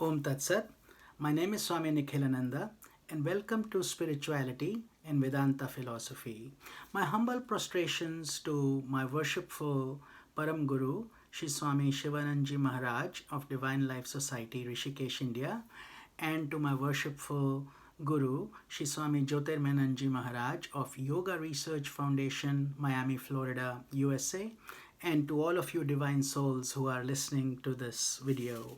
Om Tat Sat. My name is Swami NIkhilananda and welcome to Spirituality and Vedanta Philosophy. My humble prostrations to my worshipful Param Guru, Shri Swami Shivananji Maharaj of Divine Life Society, Rishikesh, India, and to my worshipful Guru, Shri Swami Jyotirmananji Maharaj of Yoga Research Foundation, Miami, Florida, USA, and to all of you divine souls who are listening to this video.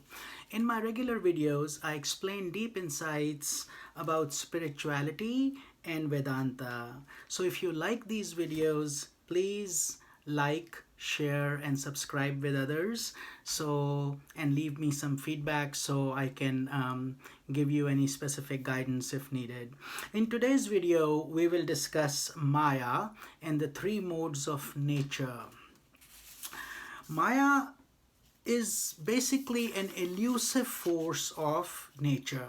In my regular videos, I explain deep insights about spirituality and Vedanta. So if you like these videos, please like, share, and subscribe with others. And leave me some feedback so I can give you any specific guidance if needed. In today's video, we will discuss Maya and the three modes of nature. Maya is basically an elusive force of nature.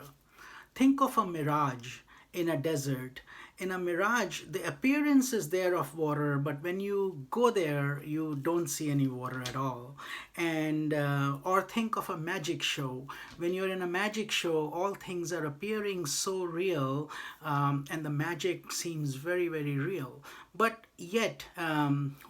Think of a mirage in a desert. In a mirage, the appearance is there of water, but when you go there, you don't see any water at all. Or think of a magic show. When you're in a magic show, all things are appearing so real, and the magic seems very, very real. But yet,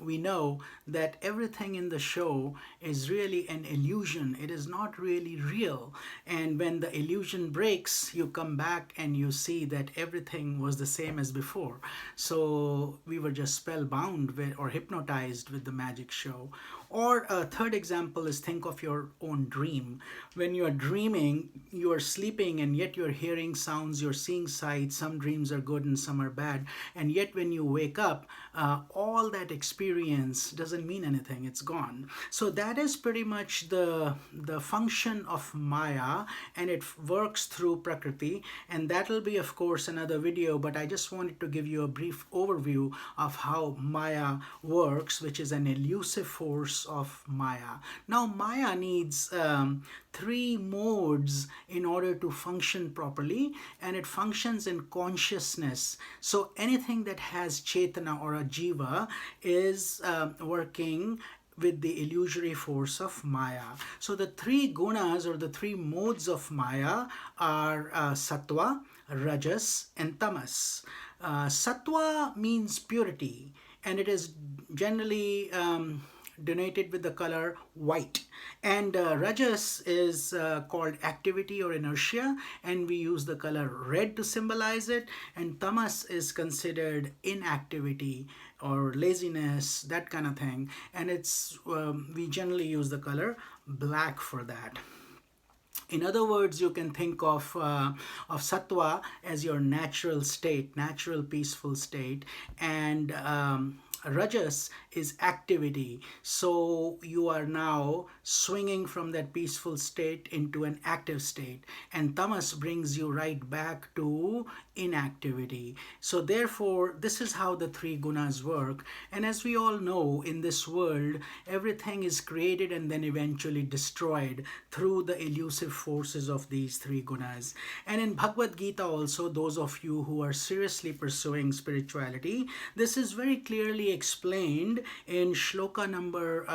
we know that everything in the show is really an illusion. It is not really real. And when the illusion breaks, you come back and you see that everything was the same as before. So we were just spellbound or hypnotized with the magic show. Or a third example is think of your own dream. When you are dreaming, you are sleeping and yet you're hearing sounds, you're seeing sights. Some dreams are good and some are bad. And yet when you wake up, all that experience doesn't mean anything. It's gone. So that is pretty much the function of Maya, and it works through Prakriti. And that will be, of course, another video, but I just wanted to give you a brief overview of how Maya works, which is an elusive force of Maya. Now, Maya needs three modes in order to function properly, and it functions in consciousness. So anything that has Chetana or a Jiva is working with the illusory force of Maya. So the three gunas or the three modes of Maya are Sattva, Rajas, and Tamas. Sattva means purity, and it is generally denoted with the color white. And Rajas is called activity or inertia, and we use the color red to symbolize it. And Tamas is considered inactivity or laziness, that kind of thing. And it's we generally use the color black for that. In other words, you can think of Sattva as your natural state, natural peaceful state, and Rajas is activity. So you are now swinging from that peaceful state into an active state. And Tamas brings you right back to inactivity. So therefore, this is how the three gunas work. And as we all know, in this world, everything is created and then eventually destroyed through the elusive forces of these three gunas. And in Bhagavad Gita also, those of you who are seriously pursuing spirituality, this is very clearly explained in shloka number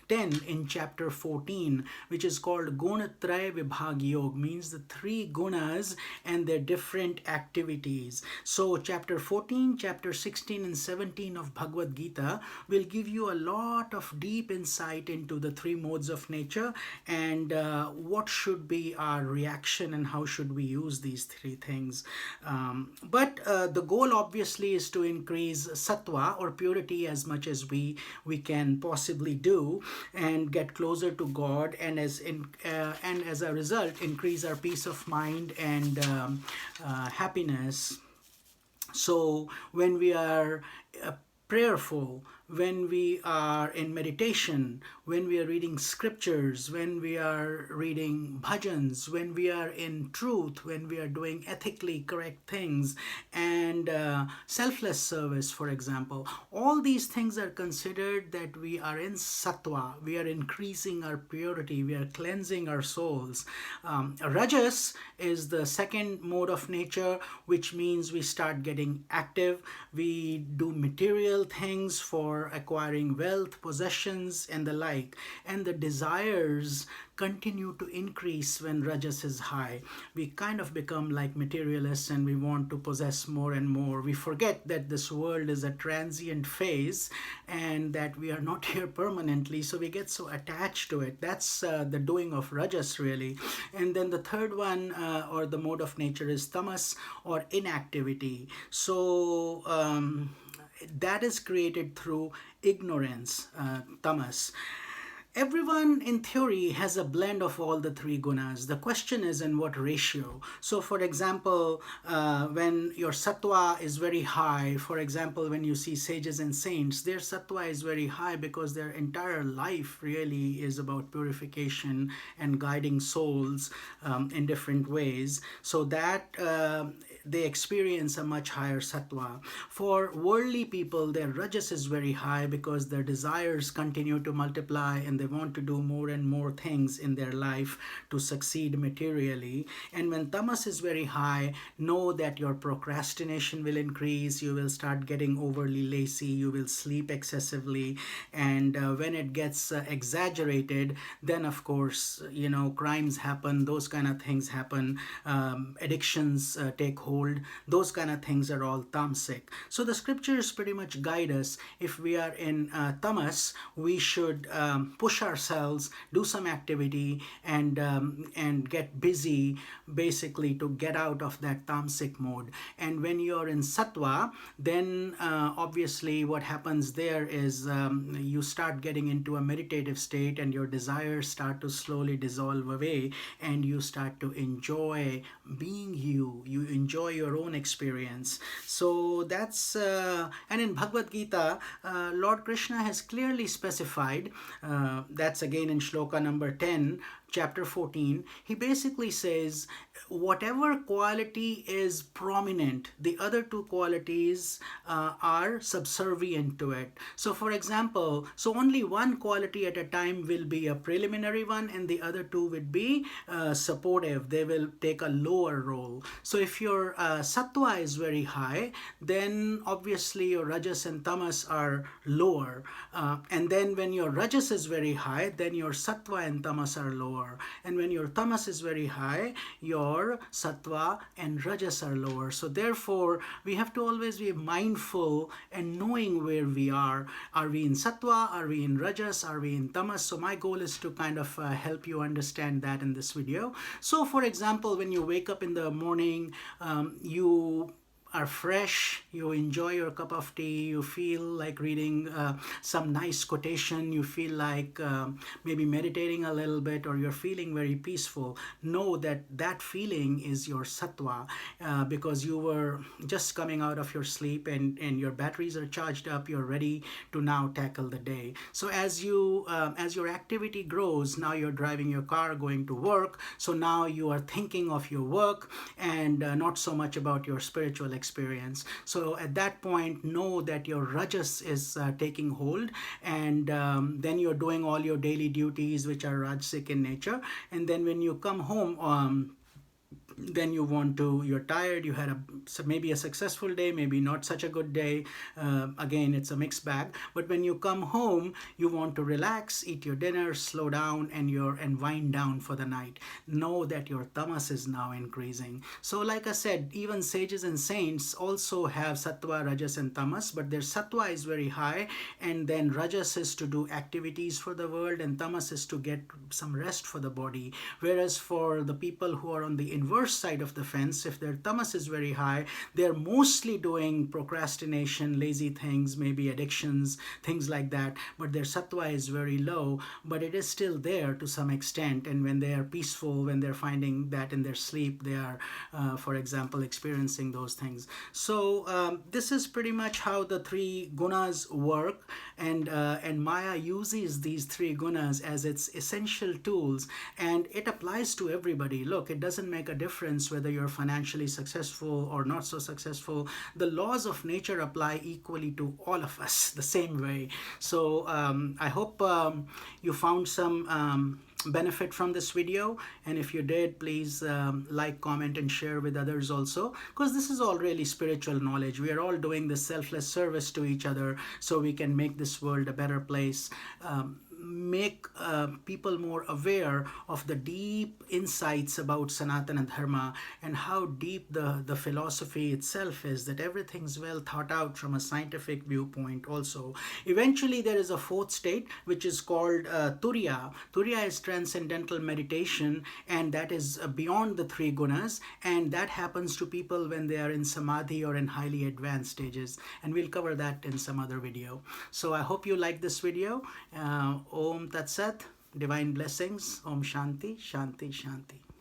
10 in chapter 14, which is called Gunatraya Vibhag Yog, means the three gunas and their different activities. So chapter 14, chapter 16 and 17 of Bhagavad Gita will give you a lot of deep insight into the three modes of nature and what should be our reaction and how should we use these three things. But the goal obviously is to increase sattva or purity as much as we can possibly do and get closer to God, and as a result increase our peace of mind and happiness. So when we are prayerful, when we are in meditation, when we are reading scriptures, when we are reading bhajans, when we are in truth, when we are doing ethically correct things, and selfless service, for example, all these things are considered that we are in sattva, we are increasing our purity, we are cleansing our souls. Rajas is the second mode of nature, which means we start getting active, we do material things for for acquiring wealth, possessions, and the like. And the desires continue to increase when rajas is high. We kind of become like materialists and we want to possess more and more. We forget that this world is a transient phase and that we are not here permanently, so we get so attached to it. That's the doing of rajas, really. And then the third one, or the mode of nature, is tamas, or inactivity. So that is created through ignorance, tamas. Everyone in theory has a blend of all the three gunas. The question is in what ratio. So for example, when your sattva is very high, for example, when you see sages and saints, their sattva is very high because their entire life really is about purification and guiding souls in different ways. So that they experience a much higher sattva. For worldly people, their rajas is very high because their desires continue to multiply and they want to do more and more things in their life to succeed materially. And when tamas is very high, know that your procrastination will increase, you will start getting overly lazy, you will sleep excessively, and when it gets exaggerated, then of course, crimes happen, those kind of things happen, addictions take hold. Those kind of things are all tamasic. So the scriptures pretty much guide us. If we are in tamas, we should push ourselves, do some activity, and get busy, basically to get out of that tamasic mode. And when you're in sattva, then obviously what happens there is you start getting into a meditative state and your desires start to slowly dissolve away and you start to enjoy being you enjoy your own experience. So that's and in Bhagavad Gita, Lord Krishna has clearly specified, that's again in shloka number 10, chapter 14, he basically says whatever quality is prominent, the other two qualities are subservient to it. So for example, so only one quality at a time will be a preliminary one and the other two would be supportive. They will take a lower role. So if your sattva is very high, then obviously your rajas and tamas are lower. And then when your rajas is very high, then your sattva and tamas are lower. And when your tamas is very high, your sattva and rajas are lower. So therefore, we have to always be mindful and knowing where we are. Are we in sattva? Are we in rajas? Are we in tamas? So my goal is to kind of help you understand that in this video. So for example, when you wake up in the morning, you are fresh, you enjoy your cup of tea, you feel like reading some nice quotation, you feel like maybe meditating a little bit, or you're feeling very peaceful. Know that that feeling is your sattva because you were just coming out of your sleep and your batteries are charged up, you're ready to now tackle the day. So as your activity grows, now you're driving your car, going to work, so now you are thinking of your work and not so much about your spiritual experience. So at that point, know that your rajas is taking hold, and then you're doing all your daily duties which are rajasic in nature, and then when you come home, then you're tired, you had maybe a successful day, maybe not such a good day, again it's a mixed bag, but when you come home you want to relax, eat your dinner, slow down, and wind down for the night. Know that your tamas is now increasing. So like I said, even sages and saints also have sattva, rajas and tamas, but their sattva is very high, and then rajas is to do activities for the world, and tamas is to get some rest for the body. Whereas for the people who are on the inverse side of the fence, if their tamas is very high, they're mostly doing procrastination, lazy things, maybe addictions, things like that, but their sattva is very low, but it is still there to some extent. And when they are peaceful, when they're finding that in their sleep, they are for example experiencing those things. So this is pretty much how the three gunas work, and Maya uses these three gunas as its essential tools, and it applies to everybody. Look, it doesn't make a difference whether you're financially successful or not so successful. The laws of nature apply equally to all of us the same way. So I hope you found some benefit from this video, and if you did, please like, comment, and share with others also, because this is all really spiritual knowledge. We are all doing this selfless service to each other so we can make this world a better place, make people more aware of the deep insights about Sanatana Dharma and how deep the philosophy itself is, that everything's well thought out from a scientific viewpoint also. Eventually, there is a fourth state which is called Turiya. Turiya is transcendental meditation, and that is beyond the three gunas, and that happens to people when they are in samadhi or in highly advanced stages, and we'll cover that in some other video. So I hope you like this video. Om Tat Sat, divine blessings. Om Shanti, Shanti, Shanti.